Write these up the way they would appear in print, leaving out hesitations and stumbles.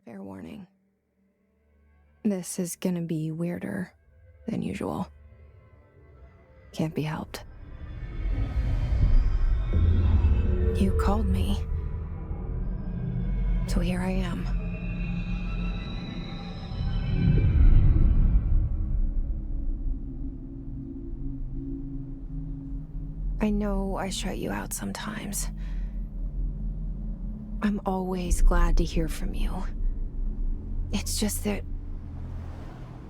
Fair warning. This is gonna be weirder than usual. Can't be helped. You called me. So here I am. I know I shut you out sometimes. I'm always glad to hear from you. It's just that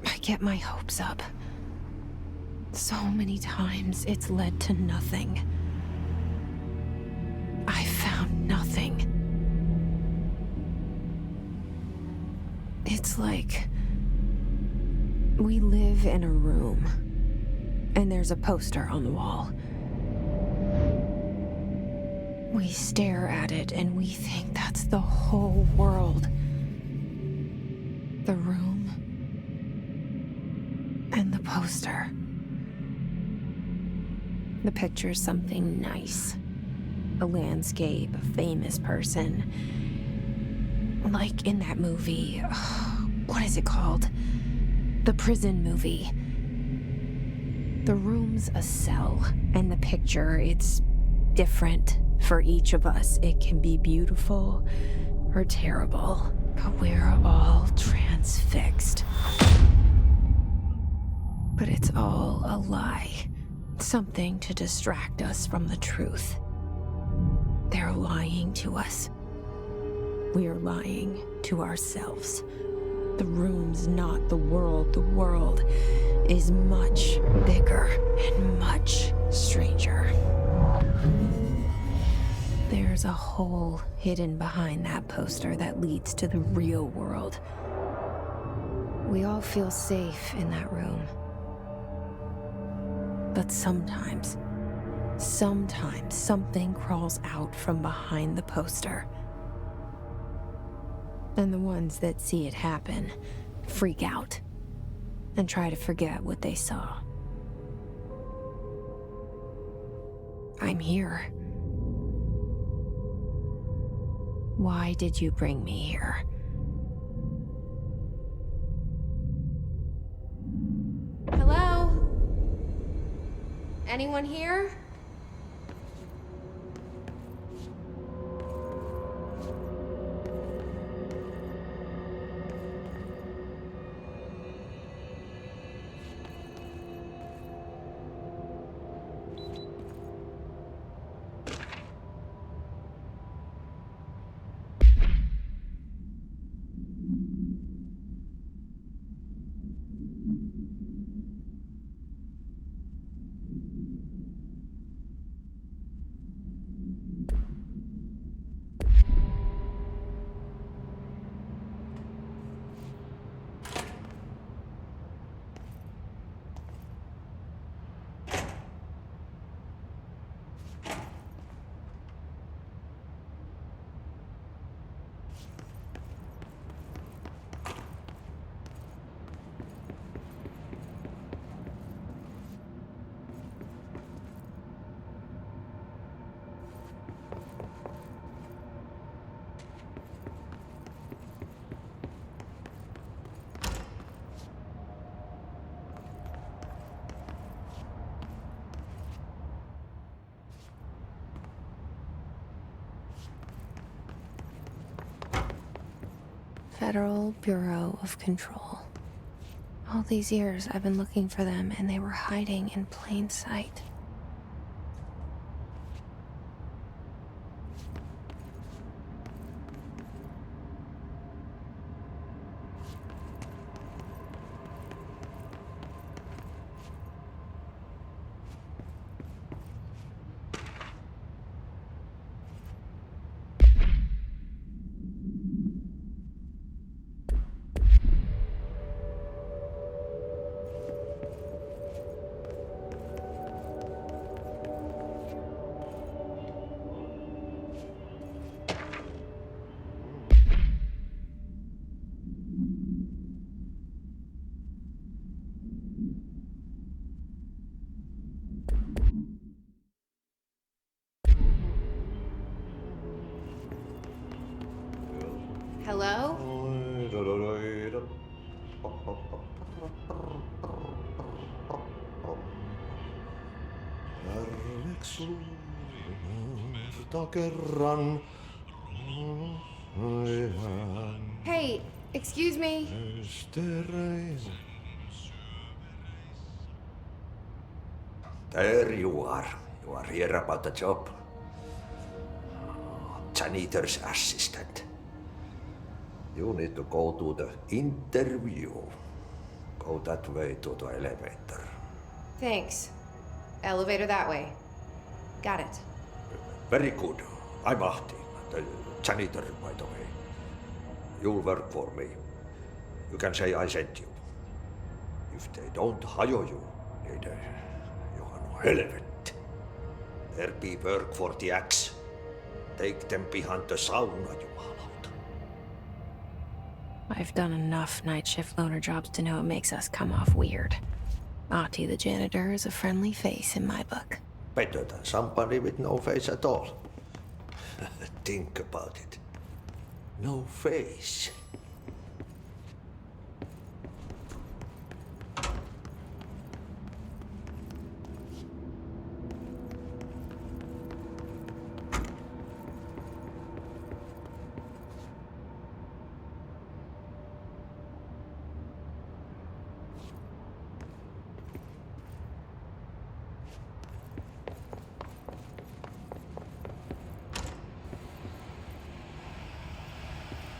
I get my hopes up. So many times it's led to nothing. I found nothing. It's like we live in a room, and there's a poster on the wall. We stare at it and we think that's the whole world. The room and the poster. The picture's something nice. A landscape, a famous person. Like in that movie, what is it called? The prison movie. The room's a cell, and the picture, it's different for each of us. It can be beautiful or terrible, but we're all transfixed. But it's all a lie. Something to distract us from the truth. They're lying to us. We're lying to ourselves. The room's not the world. The world is much bigger and much stranger. There's a hole hidden behind that poster that leads to the real world. We all feel safe in that room. But sometimes something crawls out from behind the poster. And the ones that see it happen freak out and try to forget what they saw. I'm here. Why did you bring me here? Hello? Anyone here? Federal Bureau of Control. All these years I've been looking for them, and they were hiding in plain sight. Hello? kerran. Hey, excuse me. There you are. You are here about the job. Janitor's assistant. You need to go to the interview. Go that way to the elevator. Thanks. Elevator that way. Got it. Very good. I'm Ahti, the janitor, by the way. You'll work for me. You can say I sent you. If they don't hire you, niin Johan on helvet. There be work for the axe. Take them behind the sauna, jumalauta. I've done enough night shift loner jobs to know it makes us come off weird. Ahti the janitor is a friendly face in my book. Better than somebody with no face at all. Think about it. No face.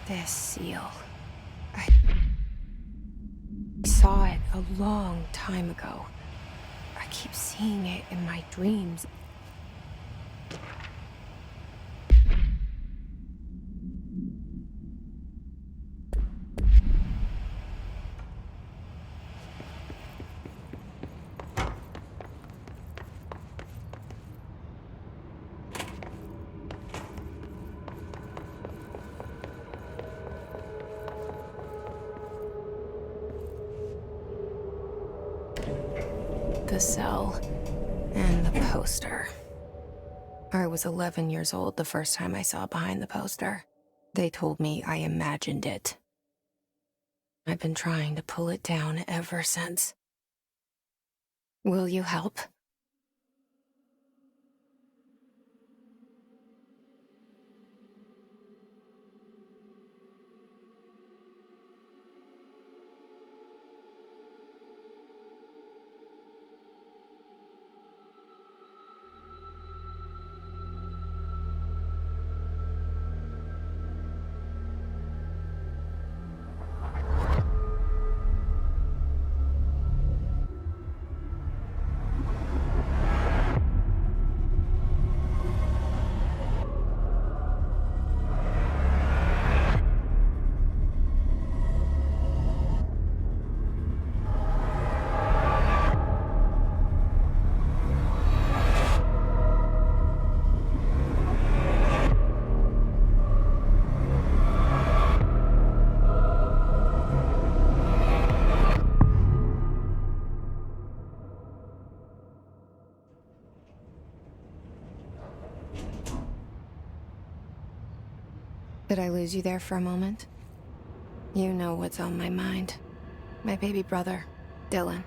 This seal. I saw it a long time ago. I keep seeing it in my dreams. The cell and the poster. I was 11 years old the first time I saw behind the poster. They told me I imagined it. I've been trying to pull it down ever since. Will you help? Did I lose you there for a moment? You know what's on my mind. My baby brother, Dylan.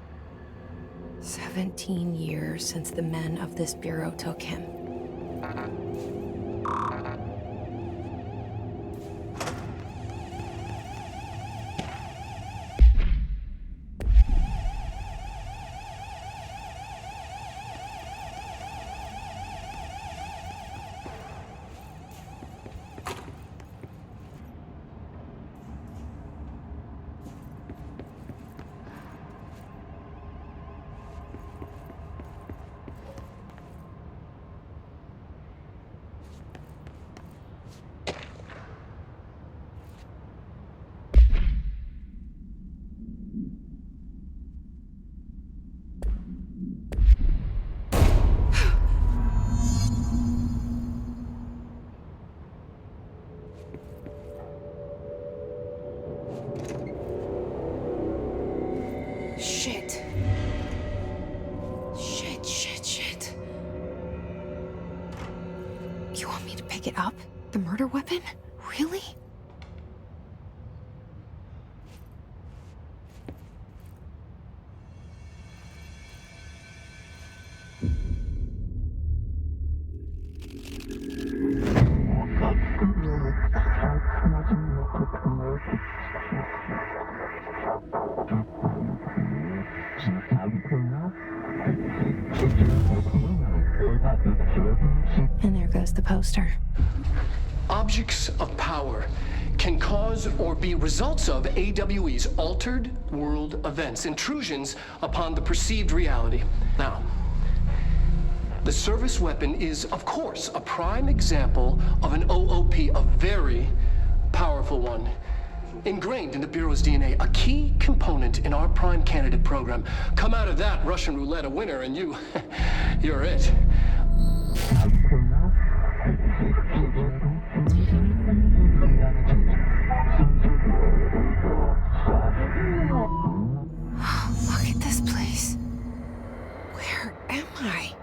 17 years since the men of this bureau took him. Shit. Shit. You want me to pick it up? The murder weapon? Really? was the poster. Objects of power can cause or be results of AWE's altered world events, intrusions upon the perceived reality. Now, the service weapon is, of course, a prime example of an OOP, a very powerful one. Ingrained in the Bureau's DNA, a key component in our prime candidate program. Come out of that Russian roulette a winner and you're it. Look at this place. Where am I?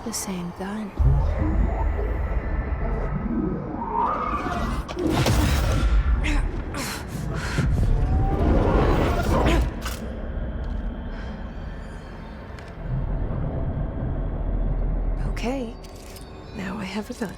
The same gun. Okay, now I have a gun.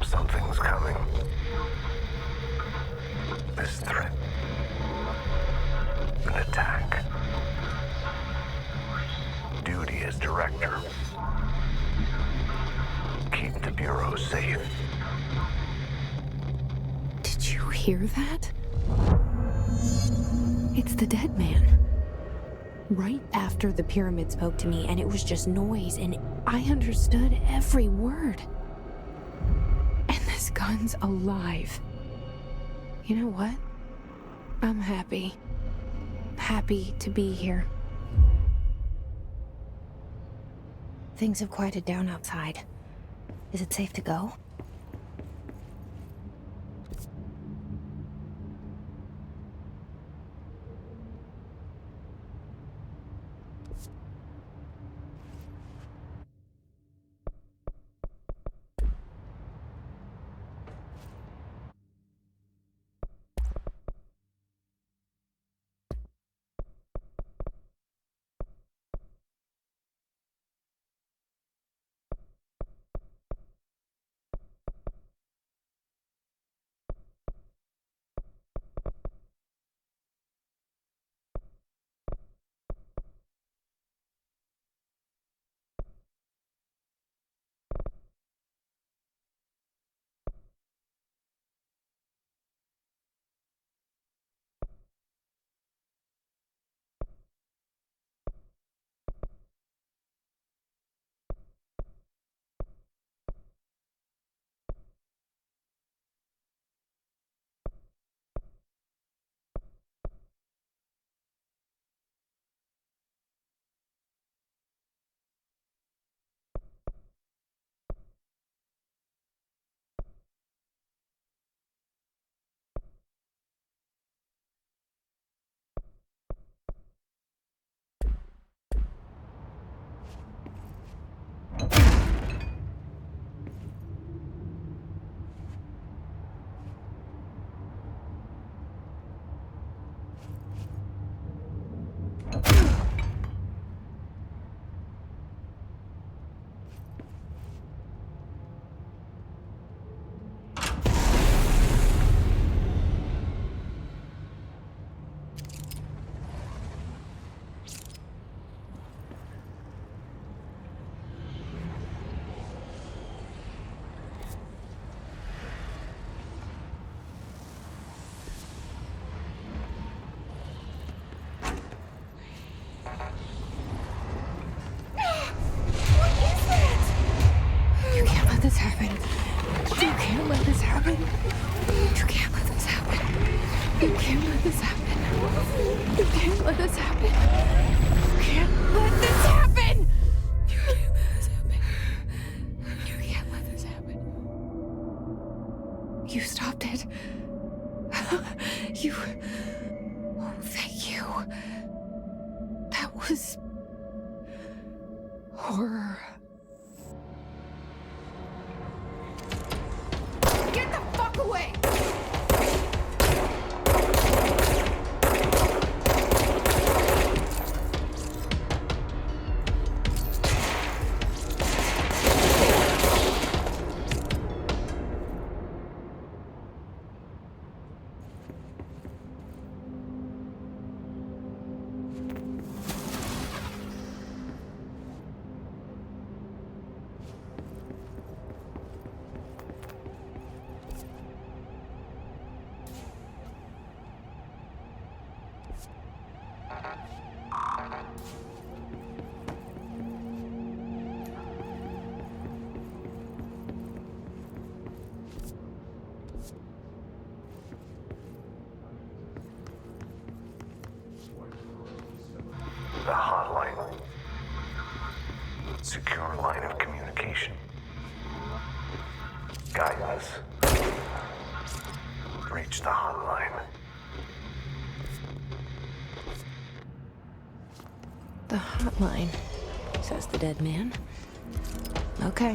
Something's coming. This threat. An attack. Duty as director. Keep the Bureau safe. Did you hear that? It's the dead man. Right after the pyramid spoke to me, and it was just noise, and I understood every word. And this gun's alive. You know what? I'm happy. Happy to be here. Things have quieted down outside. Is it safe to go? You stopped it. You... Oh, thank you. That was... horror. Get the fuck away! The hotline. Secure line of communication. Guide us. Reach the hotline. The hotline, says the dead man. Okay.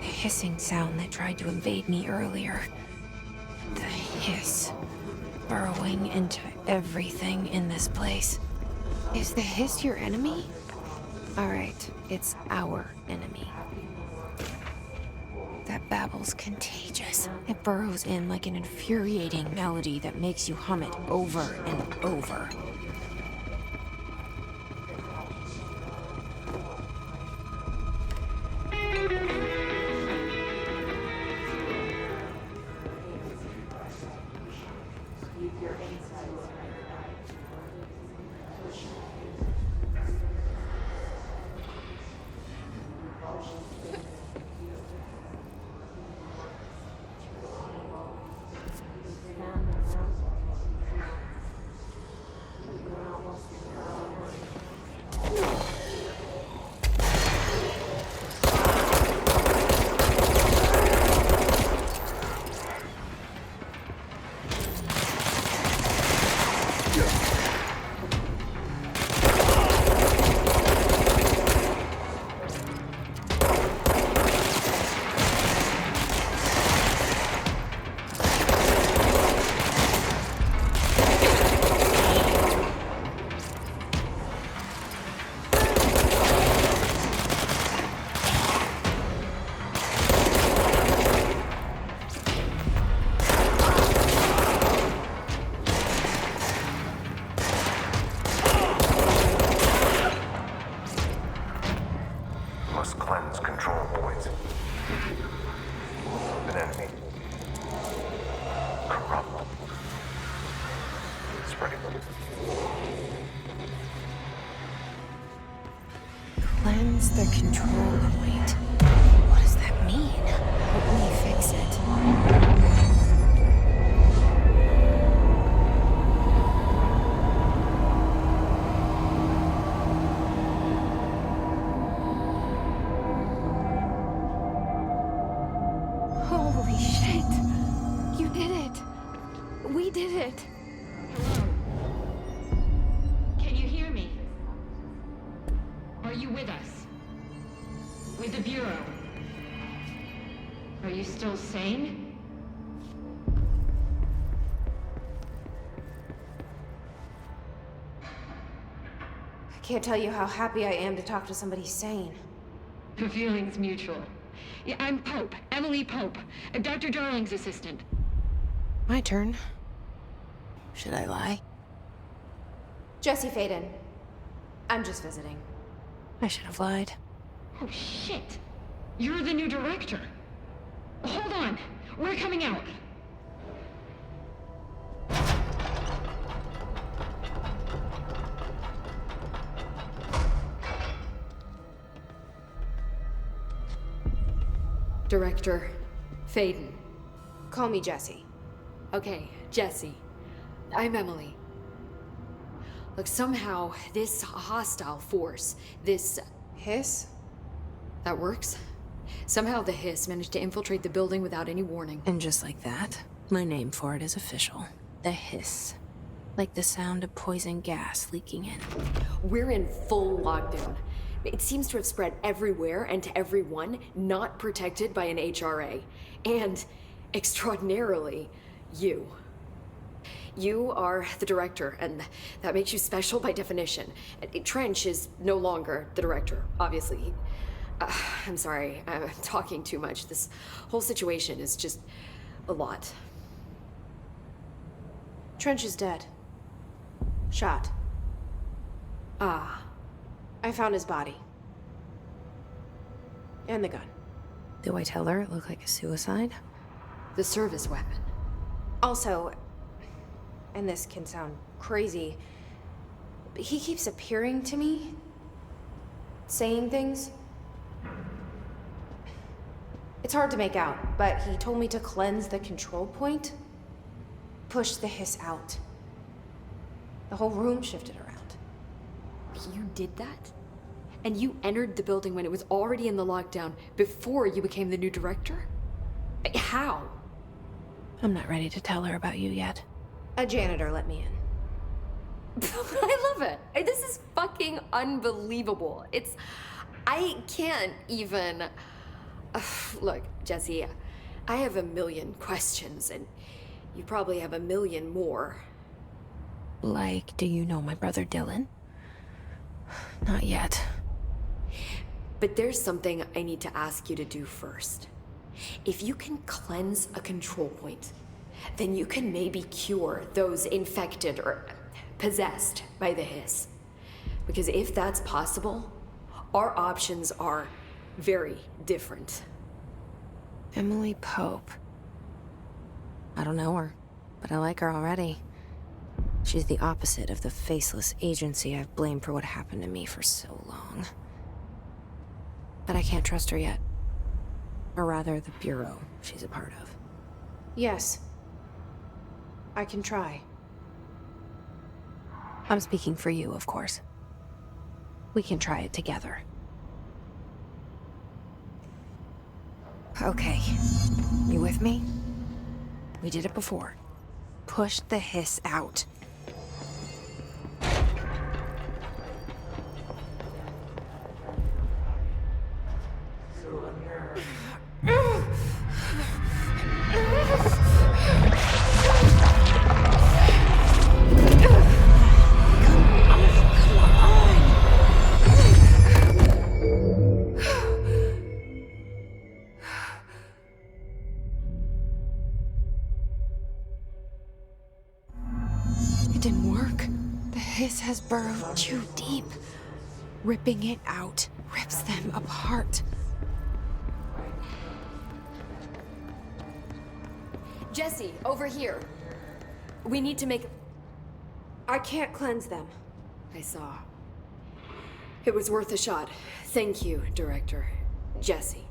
Hissing sound that tried to invade me earlier. The hiss burrowing into everything in this place. Is the hiss your enemy? Alright, it's our enemy. That babble's contagious. It burrows in like an infuriating melody that makes you hum it over and over. The control point. What does that mean? Help me fix it. Holy shit! You did it! We did it! Can you hear me? Are you with us? With the Bureau? Are you still sane? I can't tell you how happy I am to talk to somebody sane. The feeling's mutual. Yeah, I'm Pope, Emily Pope, Dr. Darling's assistant. My turn. Should I lie? Jesse Faden. I'm just visiting. I should have lied. Oh, shit. You're the new director. Hold on. We're coming out. Director Faden. Call me Jesse. Okay, Jesse. I'm Emily. Look, somehow this hostile force, this... Hiss? that works? Somehow the hiss managed to infiltrate the building without any warning. And just like that, my name for it is official. The hiss. Like the sound of poison gas leaking in. We're in full lockdown. It seems to have spread everywhere and to everyone not protected by an HRA. And, extraordinarily, you. You are the director, and that makes you special by definition. Trench is no longer the director, obviously. I'm sorry, I'm talking too much. This whole situation is just a lot. Trench is dead. Shot. Ah. I found his body. And the gun. Do I tell her it looked like a suicide? The service weapon. Also, and this can sound crazy, but he keeps appearing to me, saying things. It's hard to make out, but he told me to cleanse the control point, push the hiss out. The whole room shifted around. You did that? And you entered the building when it was already in the lockdown before you became the new director? How? I'm not ready to tell her about you yet. A janitor let me in. I love it. This is fucking unbelievable. I can't even... Look, Jesse, I have a million questions, and you probably have a million more. Like, do you know my brother Dylan? Not yet. But there's something I need to ask you to do first. If you can cleanse a control point, then you can maybe cure those infected or possessed by the hiss. Because if that's possible, our options are very different. Emily Pope. I don't know her, but I like her already. She's the opposite of the faceless agency I've blamed for what happened to me for so long. But I can't trust her yet. Or rather, the Bureau she's a part of. Yes. I can try. I'm speaking for you, of course. We can try it together. Okay. You with me? We did it before. Push the hiss out. It didn't work. The hiss has burrowed too deep. Ripping it out rips them apart. Jesse, over here. We need to make... I can't cleanse them. I saw. It was worth a shot. Thank you, Director. Jesse.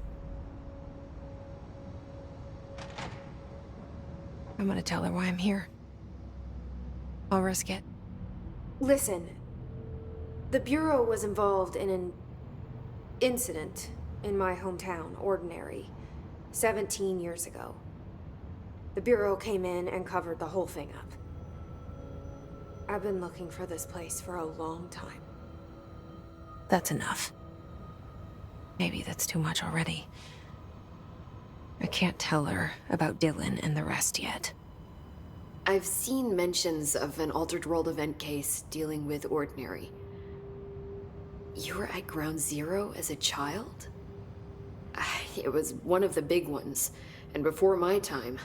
I'm gonna tell her why I'm here. I'll risk it. Listen, the Bureau was involved in an incident in my hometown, Ordinary, 17 years ago. The Bureau came in and covered the whole thing up. I've been looking for this place for a long time. That's enough. Maybe that's too much already. I can't tell her about Dylan and the rest yet. I've seen mentions of an Altered World event case dealing with Ordinary. You were at Ground Zero as a child? It was one of the big ones, and before my time.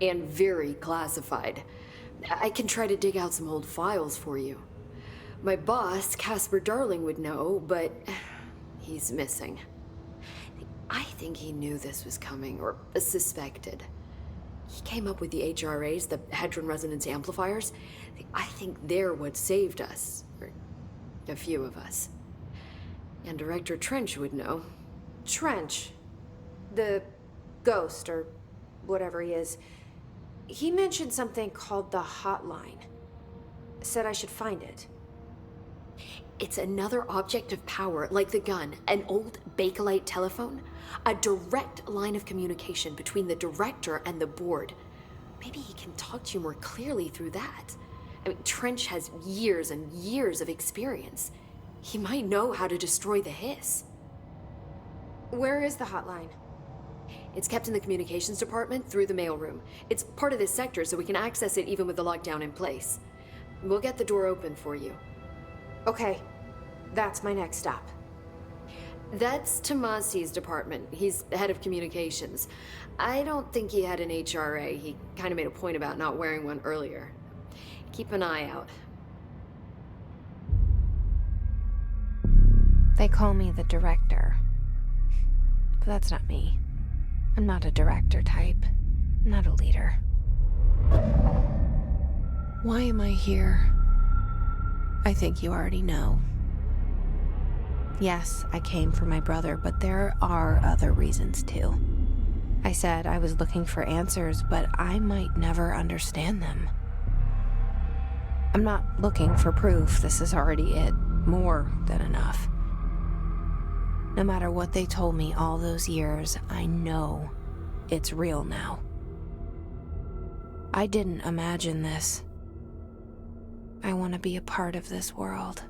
And very classified. I can try to dig out some old files for you. My boss, Casper Darling, would know, but he's missing. I think he knew this was coming, or suspected. He came up with the HRAs, the Hadron Resonance Amplifiers. I think they're what saved us, or a few of us. And Director Trench would know. Trench, the ghost, or whatever he is, he mentioned something called the Hotline. Said I should find it. It's another object of power, like the gun, an old Bakelite telephone, a direct line of communication between the director and the board. Maybe he can talk to you more clearly through that. I mean, Trench has years and years of experience. He might know how to destroy the hiss. Where is the Hotline? It's kept in the communications department through the mailroom. It's part of this sector, so we can access it even with the lockdown in place. We'll get the door open for you. Okay, that's my next stop. That's Tomasi's department. He's head of communications. I don't think he had an HRA. He kind of made a point about not wearing one earlier. Keep an eye out. They call me the director. But that's not me. I'm not a director type. I'm not a leader. Why am I here? I think you already know. Yes, I came for my brother, but there are other reasons too. I said I was looking for answers, but I might never understand them. I'm not looking for proof. This is already it. More than enough. No matter what they told me all those years, I know it's real now. I didn't imagine this. I want to be a part of this world.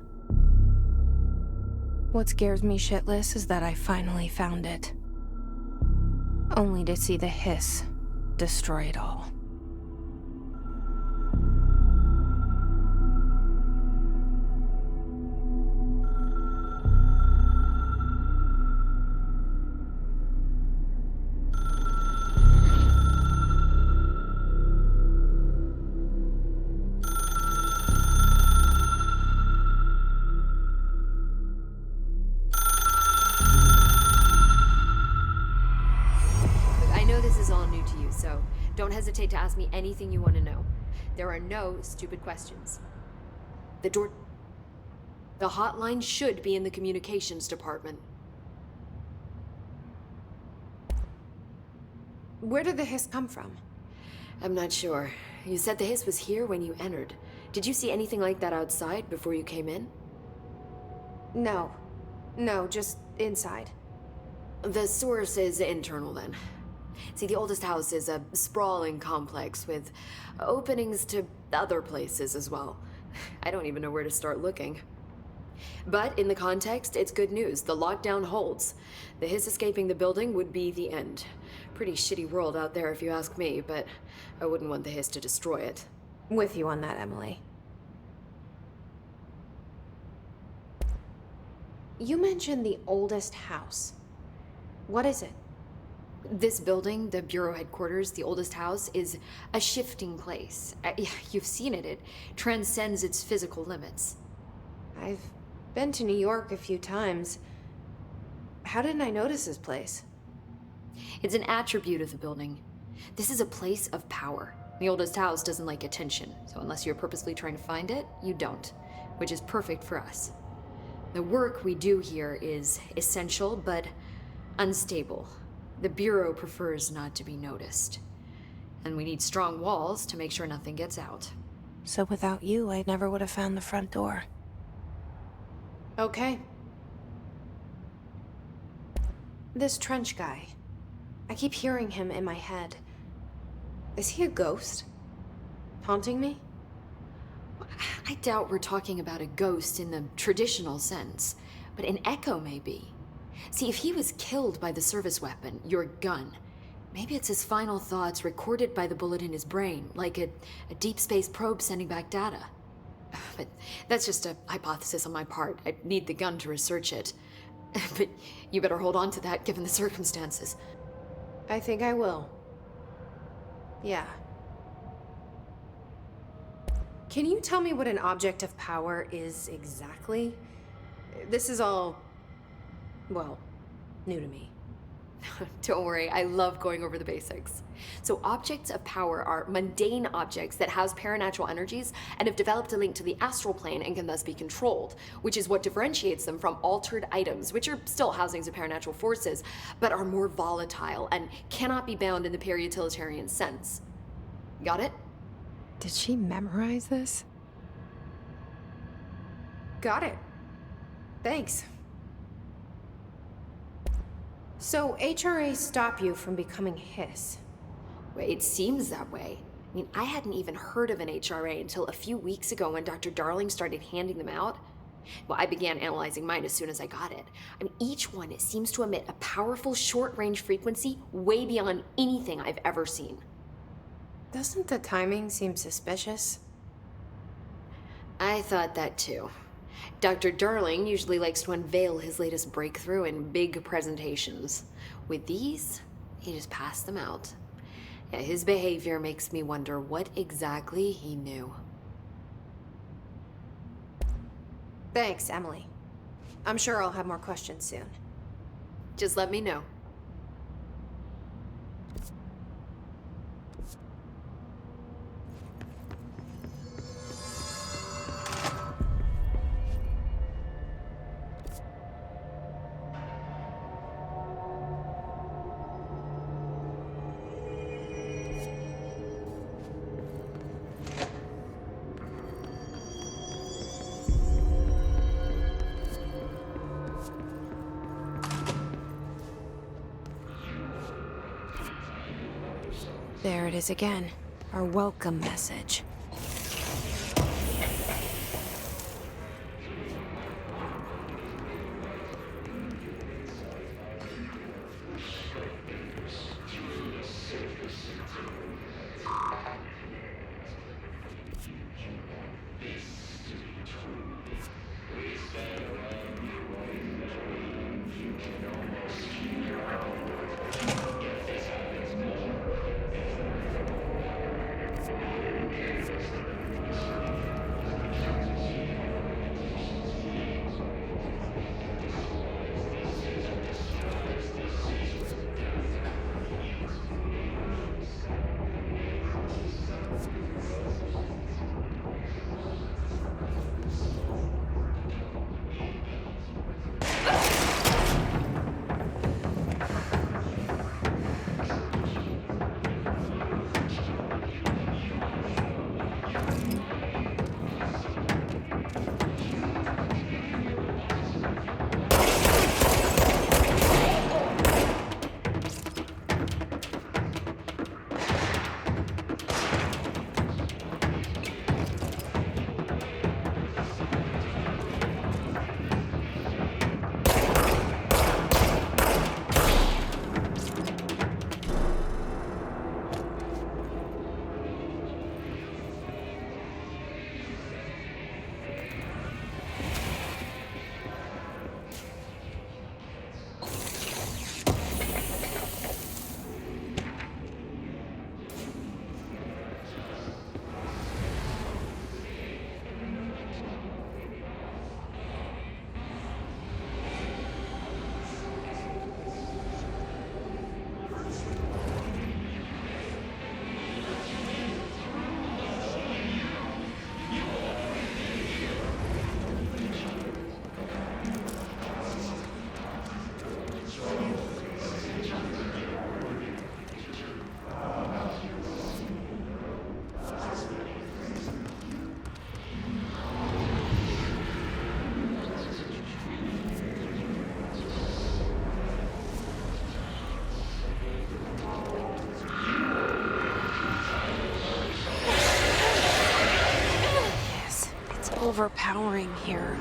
What scares me shitless is that I finally found it. Only to see the hiss destroy it all. Don't hesitate to ask me anything you want to know. There are no stupid questions. The hotline should be in the communications department. Where did the hiss come from? I'm not sure. You said the hiss was here when you entered. Did you see anything like that outside before you came in? No, just inside. The source is internal then. See, the oldest house is a sprawling complex with openings to other places as well. I don't even know where to start looking. But in the context, it's good news. The lockdown holds. The hiss escaping the building would be the end. Pretty shitty world out there if you ask me, but I wouldn't want the hiss to destroy it. With you on that, Emily. You mentioned the oldest house. What is it? This building, the Bureau headquarters, the oldest house, is a shifting place. You've seen it. It transcends its physical limits. I've been to New York a few times. How didn't I notice this place? It's an attribute of the building. This is a place of power. The oldest house doesn't like attention, so unless you're purposely trying to find it, you don't, which is perfect for us. The work we do here is essential but unstable. The Bureau prefers not to be noticed. And we need strong walls to make sure nothing gets out. So without you, I never would have found the front door. Okay. This Trench guy. I keep hearing him in my head. Is he a ghost? Haunting me? I doubt we're talking about a ghost in the traditional sense, but an echo maybe. See, if he was killed by the service weapon, your gun, maybe it's his final thoughts recorded by the bullet in his brain, like a deep space probe sending back data. But that's just a hypothesis on my part. I'd need the gun to research it. But you better hold on to that given the circumstances. I think I will. Yeah. Can you tell me what an object of power is exactly? This is all, well, new to me. Don't worry, I love going over the basics. So objects of power are mundane objects that house paranatural energies and have developed a link to the astral plane and can thus be controlled, which is what differentiates them from altered items, which are still housings of paranatural forces, but are more volatile and cannot be bound in the peri-utilitarian sense. Got it? Did she memorize this? Got it. Thanks. So HRAs stop you from becoming Hiss. Well, it seems that way. I mean, I hadn't even heard of an HRA until a few weeks ago when Dr. Darling started handing them out. Well, I began analyzing mine as soon as I got it. I mean, each one seems to emit a powerful short-range frequency way beyond anything I've ever seen. Doesn't the timing seem suspicious? I thought that too. Dr. Darling usually likes to unveil his latest breakthrough in big presentations. With these, he just passed them out. Yeah, his behavior makes me wonder what exactly he knew. Thanks, Emily. I'm sure I'll have more questions soon. Just let me know. There it is again. Our welcome message. overpowering here.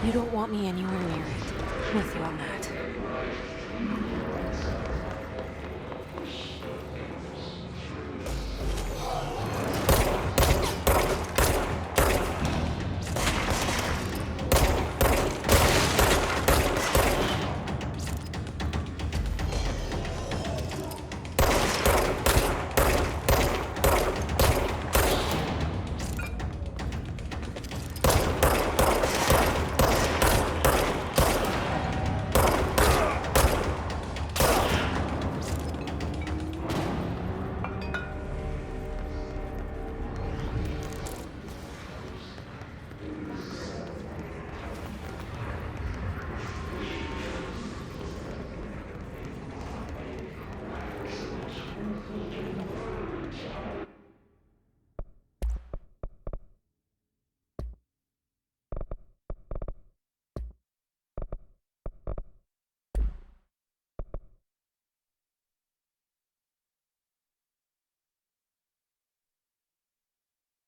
You don't want me anywhere near it. With you on that.